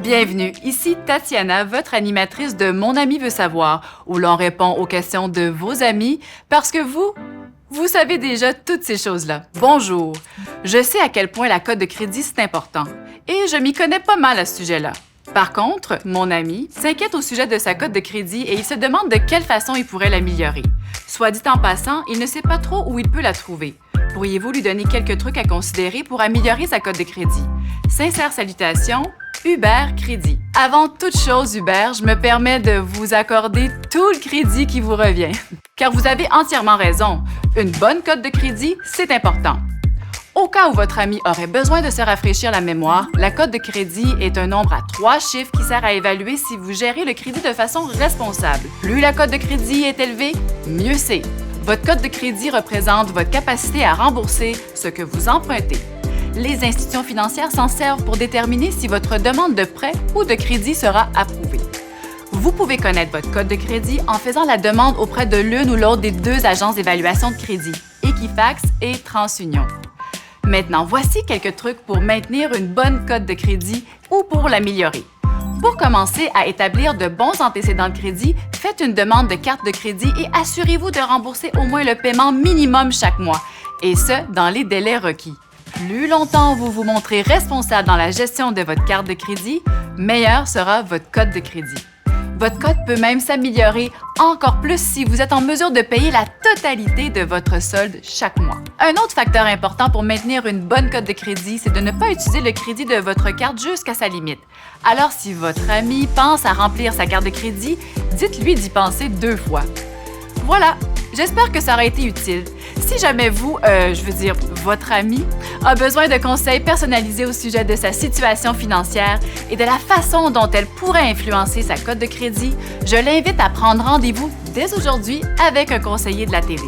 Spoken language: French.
Bienvenue, ici Tatiana, votre animatrice de Mon ami veut savoir, où l'on répond aux questions de vos amis parce que vous savez déjà toutes ces choses-là. Bonjour! Je sais à quel point la cote de crédit c'est important et je m'y connais pas mal à ce sujet-là. Par contre, mon ami s'inquiète au sujet de sa cote de crédit et il se demande de quelle façon il pourrait l'améliorer. Soit dit en passant, il ne sait pas trop où il peut la trouver. Pourriez-vous lui donner quelques trucs à considérer pour améliorer sa cote de crédit? Sincères salutations, Hubert Crédit. Avant toute chose, Hubert, je me permets de vous accorder tout le crédit qui vous revient. Car vous avez entièrement raison, une bonne cote de crédit, c'est important. Au cas où votre ami aurait besoin de se rafraîchir la mémoire, la cote de crédit est un nombre à 3 chiffres qui sert à évaluer si vous gérez le crédit de façon responsable. Plus la cote de crédit est élevée, mieux c'est. Votre cote de crédit représente votre capacité à rembourser ce que vous empruntez. Les institutions financières s'en servent pour déterminer si votre demande de prêt ou de crédit sera approuvée. Vous pouvez connaître votre cote de crédit en faisant la demande auprès de l'une ou l'autre des 2 agences d'évaluation de crédit, Equifax et TransUnion. Maintenant, voici quelques trucs pour maintenir une bonne cote de crédit ou pour l'améliorer. Pour commencer à établir de bons antécédents de crédit, faites une demande de carte de crédit et assurez-vous de rembourser au moins le paiement minimum chaque mois, et ce, dans les délais requis. Plus longtemps vous vous montrez responsable dans la gestion de votre carte de crédit, meilleure sera votre cote de crédit. Votre cote peut même s'améliorer encore plus si vous êtes en mesure de payer la totalité de votre solde chaque mois. Un autre facteur important pour maintenir une bonne cote de crédit, c'est de ne pas utiliser le crédit de votre carte jusqu'à sa limite. Alors, si votre ami pense à remplir sa carte de crédit, dites-lui d'y penser 2 fois. Voilà, j'espère que ça aura été utile. Si jamais votre ami, a besoin de conseils personnalisés au sujet de sa situation financière et de la façon dont elle pourrait influencer sa cote de crédit, je l'invite à prendre rendez-vous dès aujourd'hui avec un conseiller de la TV.